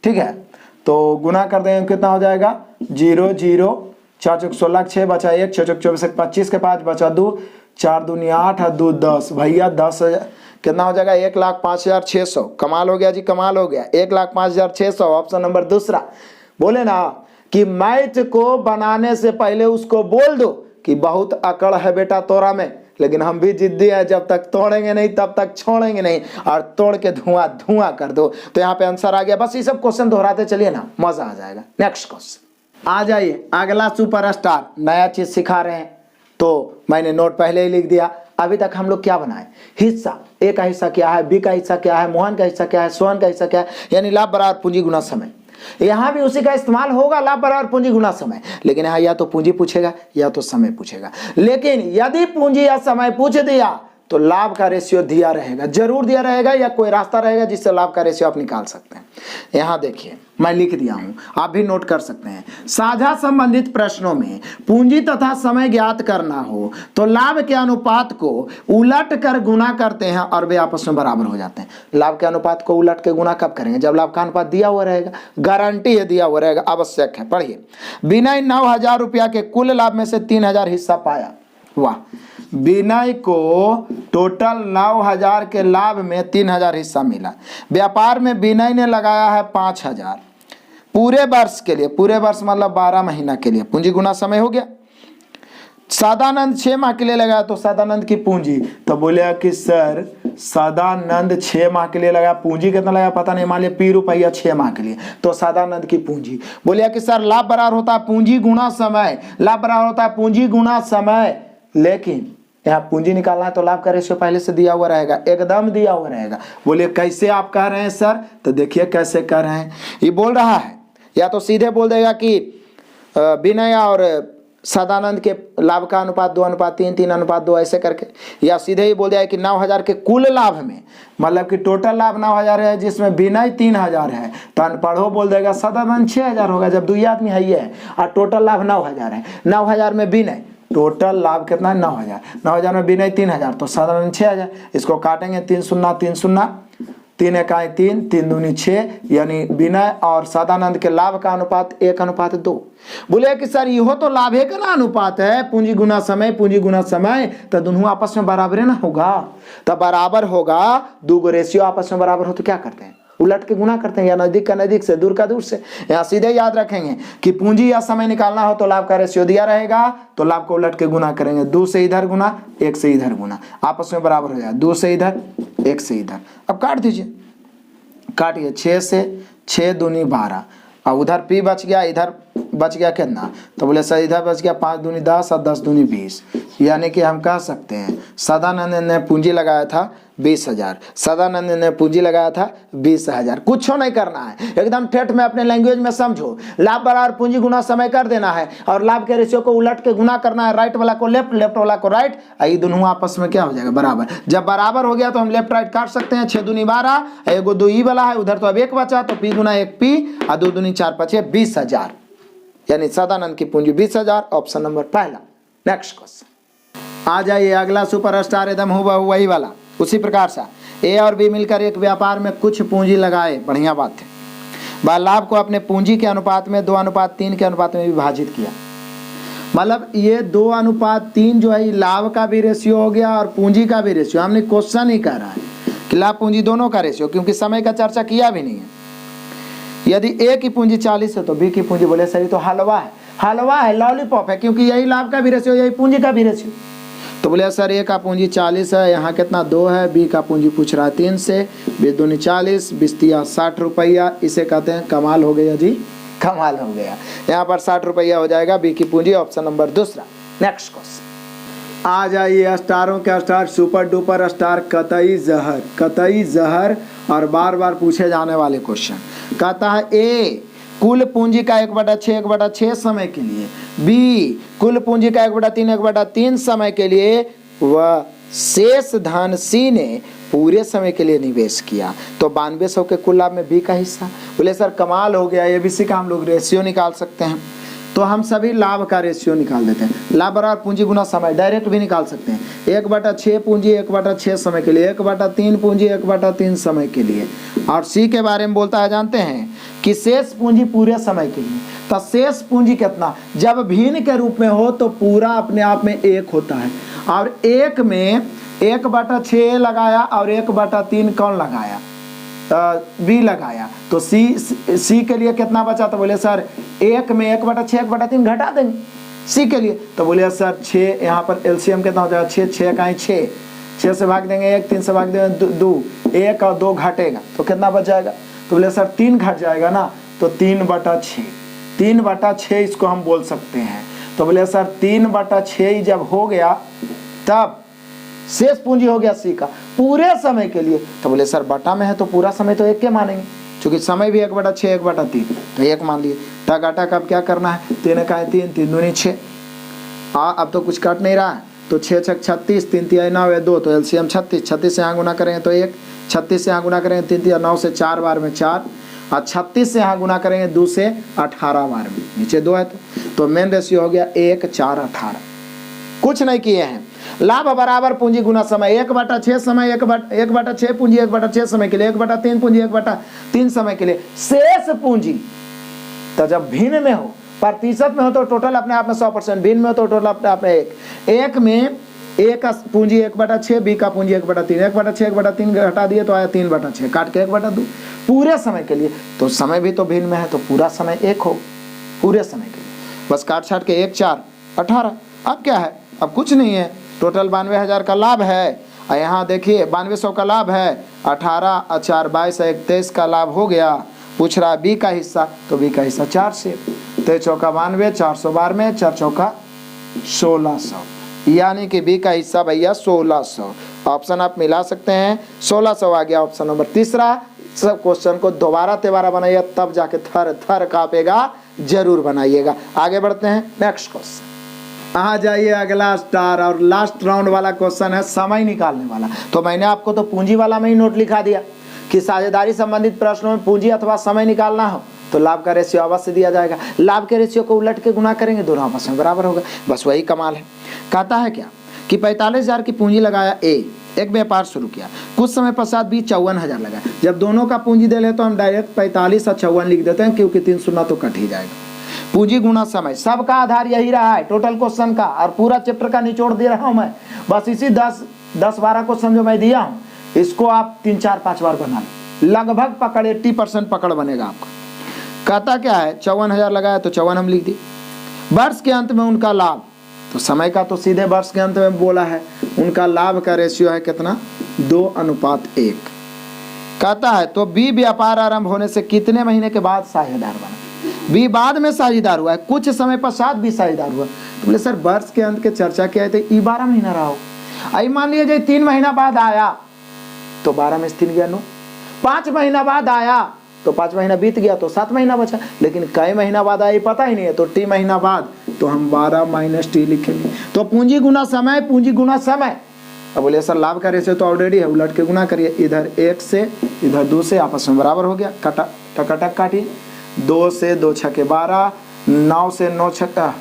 ठीक है, तो गुना कर देंगे कितना हो जाएगा, 0 0, 4 चौक 16, 6 बचा 1, 6 चौक 24, 25 के 5 बचा 2, 4 दूनी 8 और 2 10, भैया 10 कितना हो जाएगा, 1,05,600। कमाल हो गया जी, कमाल हो गया, 1,05,600, ऑप्शन नंबर दूसरा। बोले ना कि मैथ को बनाने से पहले उसको बोल दो कि बहुत अकड़ है बेटा तोरा में, लेकिन हम भी जिद्दी है, जब तक तोड़ेंगे नहीं तब तक छोड़ेंगे नहीं, और तोड़ के धुआं धुआं कर दो। तो यहाँ पे आंसर आ गया। बस ये सब क्वेश्चन दोहराते चलिए ना, मजा आ जाएगा। नेक्स्ट क्वेश्चन आ जाइए। अगला सुपरस्टार नया चीज सिखा रहे हैं, तो मैंने नोट पहले ही लिख दिया। अभी तक हम लोग क्या बनाए, हिस्सा, ए का हिस्सा क्या है, बी का हिस्सा क्या है, मोहन का हिस्सा क्या है, सोहन का हिस्सा क्या है, यानी लाभ बराबर पूंजी गुना समय। यहां भी उसी का इस्तेमाल होगा, लाभ बराबर पूंजी गुना समय, लेकिन यहाँ या तो पूंजी पूछेगा या तो समय पूछेगा। लेकिन यदि पूंजी या समय पूछ दिया तो लाभ का रेशियो दिया रहेगा, जरूर दिया रहेगा, या कोई रास्ता रहेगा जिससे लाभ का रेशियो आप निकाल सकते हैं। यहां देखिए मैं लिख दिया हूं, आप भी नोट कर सकते हैं। साझा संबंधित प्रश्नों में पूंजी तथा समय ज्ञात करना हो तो लाभ के अनुपात को उलट कर गुना करते हैं और वे आपस में बराबर हो जाते हैं। लाभ के अनुपात को उलट के गुना कब करेंगे, जब लाभ का अनुपात दिया हुआ रहेगा, गारंटी है दिया हुआ रहेगा, आवश्यक है। पढ़िए, विनय 9,000 रुपया के कुल लाभ में से 3,000 हिस्सा पाया। वाह, विनय को टोटल 9,000 के लाभ में 3,000 हिस्सा मिला। व्यापार में विनय ने लगाया है 5,000 पूरे वर्ष के लिए, पूरे वर्ष मतलब 12 महीना के लिए, पूंजी गुना समय हो गया। सदानंद 6 माह के लिए लगाया, तो सदानंद की पूंजी, तो बोले कि सर सदानंद 6 माह के लिए लगाया, पूंजी कितना लगा पता नहीं, मान लिया ₹P 6 माह के लिए, तो सदानंद की पूंजी। बोले कि सर लाभ बराबर होता है पूंजी गुना समय, लाभ बराबर होता है पूंजी गुना समय, लेकिन यहाँ पूंजी निकालना है तो लाभ का रेशियो पहले से दिया हुआ रहेगा, एकदम दिया हुआ रहेगा। बोलिए कैसे आप कह रहे हैं सर, तो देखिए कैसे कह रहे हैं। ये बोल रहा है, या तो सीधे बोल देगा कि विनय और सदानंद के लाभ का अनुपात 2:3, 3:2 ऐसे करके, या सीधे ही बोल जाए कि 9,000 के कुल लाभ में, मतलब कि टोटल लाभ 9,000 है जिसमें विनय 3,000 है, तो अनपढ़ो बोल देगा सदानंद 6,000 होगा, जब 2 आदमी है ये है, और टोटल लाभ 9,000 है। 9,000 में विनय, टोटल लाभ कितना है 9,000, 9,000 में विनय 3,000, तो सदानंद 6,000। इसको काटेंगे 3 शून्य 3 शून्य, 3 एकाई 3, 3 दूनी 6, यानी विनय और सदानंद के लाभ का अनुपात 1:2। बोले कि सर यहो तो लाभे का ना अनुपात है, पूंजी गुना समय, पूंजी गुना समय, तो दोनों आपस में बराबर ना होगा, तो बराबर होगा, दो गो रेशियो आपस में बराबर हो तो क्या करते हैं, उलट के गुना करते हैं, या नजदीक का नजदीक से, दूर का दूर से। यहाँ सीधे याद रखेंगे कि पूंजी या समय निकालना हो तो लाभ का रेशियो दिया रहेगा, तो लाभ को उलट के गुना करेंगे, 2 से इधर गुना, 1 से इधर गुना, आपस में बराबर हो जाए, 2 से इधर, 1 से इधर। अब काट दीजिए, काटिए, 6 से 6 दूनी 12, और उधर P बच गया, इधर बच गया कितना, तो बोले सर इधर बच गया 5 दूनी 10 और 10 दूनी 20, यानी कि हम कह सकते हैं सदानंद ने पूंजी लगाया था 20,000, सदानंद ने पूंजी लगाया था 20,000। कुछ नहीं करना है, एकदम ठेठ में अपने लैंग्वेज में समझो, लाभ बराबर पूंजी गुना समय कर देना है, और लाभ के रेशियो को उलट के गुना करना है, राइट वाला को लेफ्ट, लेफ्ट वाला को राइट, ये दोनों आपस में क्या हो जाएगा, बराबर। जब बराबर हो गया तो हम लेफ्ट राइट काट सकते हैं, 6 दूनी 12, एगो 2 ई वाला है, उधर तो अब 1 बचा, तो P गुना 1 P, और 2 दूनी 4 5 20,000, यानी सदानंद की पूंजी 20,000, ऑप्शन नंबर पहला। नेक्स्ट क्वेश्चन आ जाइए। अगला सुपरस्टार एकदम हुआ वही वाला, उसी प्रकार से ए और बी मिलकर एक व्यापार में कुछ पूंजी लगाए, बढ़िया बात है, वह लाभ को अपने पूंजी के अनुपात में 2:3 के अनुपात में विभाजित किया। मतलब ये 2:3 जो है लाभ का भी रेशियो हो गया और पूंजी का भी रेशियो। हमने क्वेश्चन ही कह रहा है कि लाभ पूंजी दोनों का रेशियो, क्योंकि समय का चर्चा किया भी नहीं है। यदि ए की पूंजी 40 है तो बी की पूंजी, बोले सर तो हलवा है, हलवा है, लॉलीपॉप है, क्योंकि यही लाभ का भी रेशियो, यही पूंजी का भी रेशियो। तो बोले सर ए का पूंजी 40 है, यहाँ कितना 2 है, बी का पूंजी पूछ रहा है 3 से, 20 दूनी 40, 20 तिया 60 रुपया, इसे कहते हैं कमाल हो गया जी, कमाल हो गया। यहाँ पर 60 रुपया हो जाएगा बी की पूंजी, ऑप्शन नंबर दूसरा। नेक्स्ट क्वेश्चन आ जाइए। स्टारों के स्टार, सुपर डुपर स्टार, कतई जहर, कतई जहर, और बार बार पूछे जाने वाले क्वेश्चन। कहता है ए कुल पूंजी का 1/6 समय के लिए, बी कुल पूंजी का 1/3 समय के लिए, वह शेष धन सी ने पूरे समय के लिए निवेश किया, तो 9200 के कुल लाभ में बी का हिस्सा। बोले सर कमाल हो गया, एबीसी का हम लोग रेशियो निकाल सकते हैं, तो हम सभी लाभ का रेशियो निकाल देते हैं। लाभ बराबर पूंजी गुना समय, डायरेक्ट भी निकाल सकते हैं। 1/6 पूंजी 1/6 समय के लिए, 1/3 पूंजी 1/3 समय के लिए। और सी के बारे में बोलता है, जानते हैं कि शेष पूंजी पूरे समय के लिए। तो शेष पूंजी कितना, जब भिन्न के रूप में हो तो पूरा अपने आप में 1 होता है, और 1 में 1/6 लगाया और 1/3 कौन लगाया, बी लगाया, तो सी के लिए कितना बचा, तो बोले सर 1 में 1/6 1/3 घटा देंगे, सी के लिए। तो बोलिए सर 6, यहाँ पर एलसीएम कितना हो जाएगा 6, 6 का 6, 6 से भाग देंगे 1, 3 से भाग देंगे 2, 1 और 2 घटेगा तो कितना बच जाएगा। तो बोले सर 3 घट जाएगा ना, तो 3/6, 3/6 इसको हम बोल सकते हैं। तो बोले सर 3/6 जब हो गया तब शेष पूंजी हो गया सी का पूरे समय के लिए। तो बोले सर बटा में है तो पूरा समय तो 1 के मानेंगे, क्योंकि समय भी 1/6, 1/3 तो 1 मान लिए। टक अटक अब क्या करना है, 3 का 3, 3 दूनी 6, अब तो कुछ कट नहीं रहा है, तो 6 6 36, 3 3 9 है 2, तो एलसीएम 36, 36 से यहाँ गुना करेंगे तो 1, 36 से यहाँ गुना करेंगे 3 3 9 से 4 बार में 4, और 36 से यहाँ गुना करेंगे 2 से 18 बार में, नीचे 2 है तो मेन रेशियो हो गया 1 4 18। कुछ नहीं किए हैं, लाभ बराबर पूंजी गुना समय, 1/6 समय 1/6 पूंजी 1/6 समय के लिए, 1/3 पूंजी 1/3 समय के लिए। शेष पूंजी तो जब भिन्न में हो, प्रतिशत में हो तो टोटल अपने आप में 100%, भिन्न में हो तो टोटल अपने आप में 1 में ए का पूंजी 1/6, बी का पूंजी 1/3, 1/6 1/3 घटा दिए तो आया 3/6, काट के 1/2 पूरे समय के लिए। तो समय भी तो भिन्न में है तो पूरा समय 1 हो पूरे समय के लिए, बस काट छाट के 1 4 18। अब क्या है, अब कुछ नहीं है, टोटल 92,000 का लाभ है, और यहाँ देखिए 9200 का लाभ है, 18 और 4 22 23 का लाभ हो गया। पूछ रहा है बी का हिस्सा, तो बी का हिस्सा 4 से, 23 चौका 92, 412, 4 चौका 1600, यानी कि बी का हिस्सा भैया 1600। ऑप्शन आप मिला सकते हैं, 1600 आ गया ऑप्शन नंबर तीसरा। सब क्वेश्चन को दोबारा बनाइए, तब जाके थर थर कांपेगा, जरूर बनाइएगा। आगे बढ़ते हैं नेक्स्ट क्वेश्चन। आ जाइए अगला स्टार, और लास्ट राउंड वाला क्वेश्चन है समय निकालने वाला। तो मैंने आपको तो पूंजी वाला में ही नोट लिखा दिया कि साझेदारी संबंधित प्रश्नों में पूंजी अथवा समय निकालना हो तो लाभ का रेशियो अवश्य दिया जाएगा, लाभ के रेशियो को उलट के गुना करेंगे, दोनों आपस में बराबर होगा, बस वही कमाल है। कहता है क्या कि 45,000 की पूंजी लगाया ए, एक व्यापार शुरू किया, कुछ समय पश्चात बी 54,000 लगाया। जब दोनों का पूंजी दे ले तो हम डायरेक्ट 45 और 54 लिख देते हैं, क्योंकि 3 शून्य तो कट ही जाएगा। पूंजी गुना समय, सबका आधार यही रहा है टोटल क्वेश्चन का, और पूरा चैप्टर का निचोड़ दे रहा हूं मैं। बस इसी 10-12 क्वेश्चन जो मैं दिया हूं, इसको आप 3 4 5 बार बना लो, लगभग पकड़ 80% पकड़ बनेगा आपका। कहता क्या है, 54,000 लगाया तो 54 हम लिख दिए। वर्ष के अंत में उनका लाभ, तो समय का तो सीधे वर्ष के अंत में बोला है, उनका लाभ का रेशियो है कितना 2:1। कहता है तो बी व्यापार आरंभ होने से कितने महीने के बाद साझेदार बना। बी बाद में साझेदार हुआ है, कुछ समय पश्चात भी साझेदार हुआ। तो बोले सर वर्ष के अंत के चर्चा किया है तो ई 12 महीना रहा हो। आई मान लीजिए 3 महीना बाद आया तो 12 में से 3 गया 9, 5 महीना बाद आया तो 5 महीना बीत गया तो 7 महीना बचा, लेकिन कई महीना बाद आया पता ही नहीं है, तो टी महीना बाद तो हम 12 - टी लिखेंगे। तो पूंजी गुना समय, पूंजी गुना समय। अब बोले सर लाभ का रेशियो तो ऑलरेडी है, उलट के गुना करिए, इधर 1 से इधर 2 से आपस में बराबर हो गया, कटा टक काटिए, 2 से 2 छके 12, 9 से 9 छक्का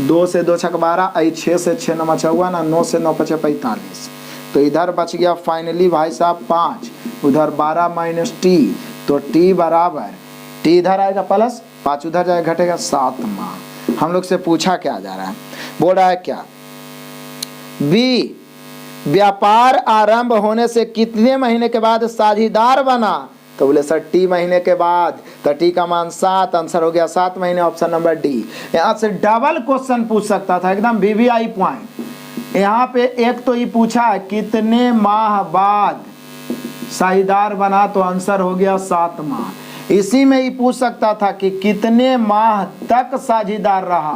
2 से 2 छक 12, 6 से 6 9 54, 9 से 9 5 45। तो इधर बच गया फाइनली भाई साहब 5, उधर 12 - टी, तो टी बराबर टी इधर आएगा प्लस 5 उधर जाएगा, घटेगा 7 माह। हम लोग से पूछा क्या जा रहा है, बोल रहा है क्या बी व्यापार आरंभ होने से कितने महीने के बाद साझेदार बना। तो बोले सर टी महीने के बाद, तो टी का मान 7, आंसर हो गया 7 महीने, ऑप्शन नंबर डी। यहाँ से डबल क्वेश्चन पूछ सकता था, एकदम वीवीआई पॉइंट। यहाँ पे एक तो ये पूछा कितने माह बाद साझेदार बना, तो आंसर हो गया 7 माह। इसी में ही पूछ सकता था कि कितने माह तक साझेदार रहा,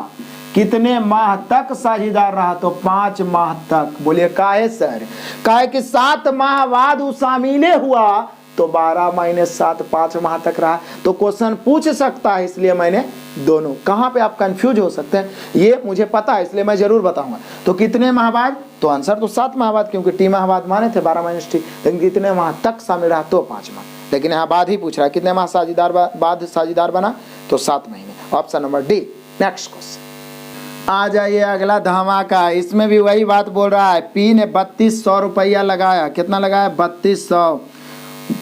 कितने माह तक साझेदार रहा, तो 5 माह तक। बोलिए काहे सर, काहे कि 7 माह बाद वो शामिल हुआ तो 12 - 7 5 माह तक रहा। तो क्वेश्चन पूछ सकता है, इसलिए मैंने दोनों। कहाँ पे आप कंफ्यूज हो सकते हैं ये मुझे पता है, इसलिए मैं जरूर बताऊंगा। तो कितने माह बाद, तो आंसर तो 7 माह बाद, क्योंकि टी माह बाद माने थे 12 - टी, लेकिन कितने माह तक शामिल रहा तो 5 माह। लेकिन यहाँ बाद ही पूछ रहा है कितने माह साझेदार बाद साझेदार बना, तो 7 महीने, option number D. Next question आ जाइए, अगला धमाका। इसमें भी वही बात बोल रहा है, पी ने 3200 रुपया लगाया, कितना लगाया 3200।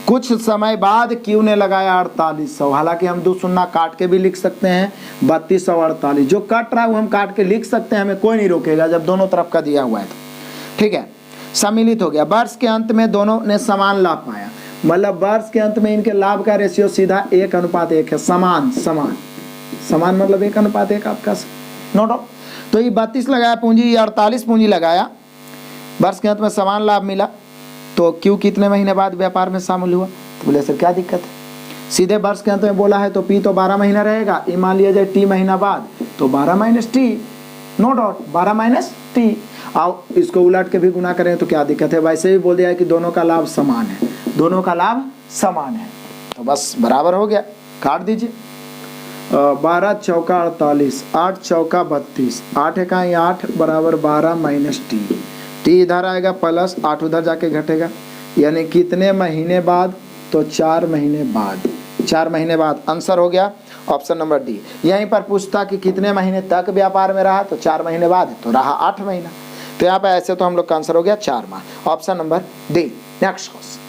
कुछ समय बाद क्यू ने लगाया 4800। हालांकि हम 2 शून्य काट के भी लिख सकते हैं, 3248 जो कट रहा है वो हम काट के लिख सकते हैं, हमें कोई नहीं रोकेगा जब दोनों तरफ का दिया हुआ है तो। ठीक है, सम्मिलित हो गया। वर्ष के अंत में दोनों ने समान लाभ पाया, मतलब वर्ष के अंत में इनके लाभ का रेशियो सीधा 1:1 है। समान समान समान मतलब 1:1 आपका नो डाउट। तो ये 32 लगाया पूंजी, ये 48 पूंजी लगाया, वर्ष के अंत में समान लाभ मिला, तो क्यू कितने महीने बाद व्यापार में शामिल हुआ? तो बोले सर क्या दिक्कत है, सीधे वर्ष के अंत में बोला है तो पी तो 12 महीना रहेगा, ये मान लिया जाए टी महीना बाद, तो 12 minus T, no doubt 12 minus T. आओ इसको उलट के भी गुना करें तो क्या दिक्कत है, वैसे भी बोल दिया है कि दोनों का लाभ समान है, दोनों का लाभ समान है, तो बस बराबर हो गया, काट दीजिए। 12 चौका 48, 8 चौका 32, 8 इकाई 8 बराबर 12 माइनस टी, टी इधर आएगा प्लस 8 उधर जाके घटेगा, यानी कितने महीने बाद? तो 4 महीने बाद, 4 महीने बाद आंसर हो गया ऑप्शन नंबर डी। यहीं पर पूछता कि कितने महीने तक व्यापार में रहा, तो 4 महीने बाद, तो रहा 8 महीना, तो यहाँ पे ऐसे तो हम लोग का आंसर हो गया 4 माह, option number D. Next question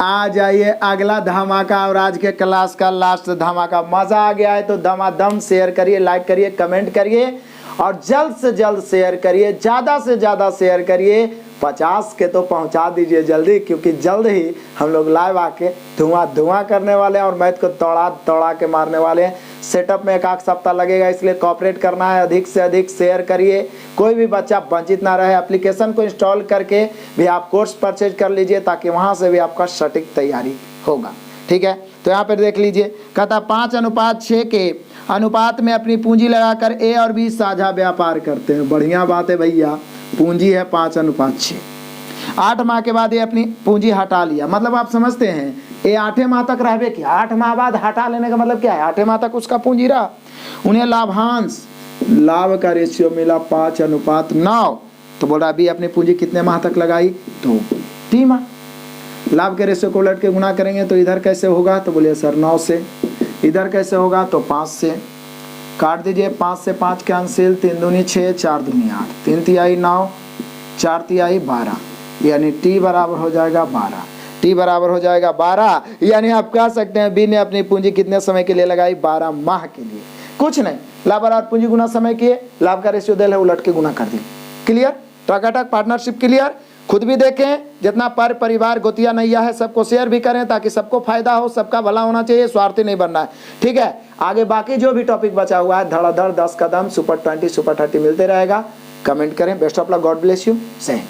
आ जाइए, अगला धमाका और आज के क्लास का लास्ट धमाका। मजा आ गया है तो धमाधम शेयर करिए, लाइक करिए, कमेंट करिए और जल्द से जल्द शेयर करिए, ज़्यादा से ज़्यादा शेयर करिए, 50 के तो पहुंचा दीजिए जल्दी, क्योंकि जल्द ही हम लोग लाइव आके धुआं करने वाले हैं और मैथ को तोड़ा के मारने वाले हैं। सेटअप में 1 सप्ताह लगेगा, इसलिए कॉपरेट करना है, अधिक से अधिक शेयर करिए, कोई भी बच्चा वंचित ना रहे। एप्लीकेशन को इंस्टॉल करके भी आप कोर्स परचेज कर लीजिए, ताकि वहाँ से भी आपका सटीक तैयारी होगा, ठीक है। तो यहाँ पर देख लीजिए, कहता 5:6 के अनुपात में अपनी पूंजी लगाकर ए और बी साझा व्यापार करते हैं। बढ़िया बात है भैया, पूंजी है 5:6, 8 माह के बाद ये अपनी पूंजी हटा लिया, मतलब आप समझते हैं ये 8 माह तक रहबे किया, 8 माह बाद हटा लेने का मतलब क्या है, 8 माह तक उसका पूंजी रहा। उन्हें लाभांश, लाभ का रेशियो मिला 5:9, तो बोल रहा अभी अपनी पूंजी कितने माह तक लगाई, तो 3 माह। लाभ के रेशियो को उलट के गुना करेंगे तो इधर कैसे होगा, तो बोलिए सर 9 से, इधर कैसे होगा, तो 5 से, काट दीजिए, 5 से 5 कैंसिल, 3 दूनी 6, 4 दूनी 8, 3 तिहाई 9, 4 तिहाई 12, यानी टी बराबर हो जाएगा 12, टी बराबर हो जाएगा 12, यानी आप कह सकते हैं बी ने अपनी पूंजी कितने समय के लिए लगाई, 12 माह के लिए। कुछ नहीं, लाभ और पूंजी गुना समय किए, लाभ का रेशियो दिया है उलट के गुना कर दिए। क्लियर, टकाटक पार्टनरशिप क्लियर। खुद भी देखें, जितना पर परिवार गोतिया नैया है सबको शेयर भी करें, ताकि सबको फायदा हो, सबका भला होना चाहिए, स्वार्थी नहीं बनना है, ठीक है। आगे बाकी जो भी टॉपिक बचा हुआ है, धड़ाधड़ 10 कदम, सुपर 20, सुपर 30 मिलते रहेगा। कमेंट करें। Best of luck, God bless you, same.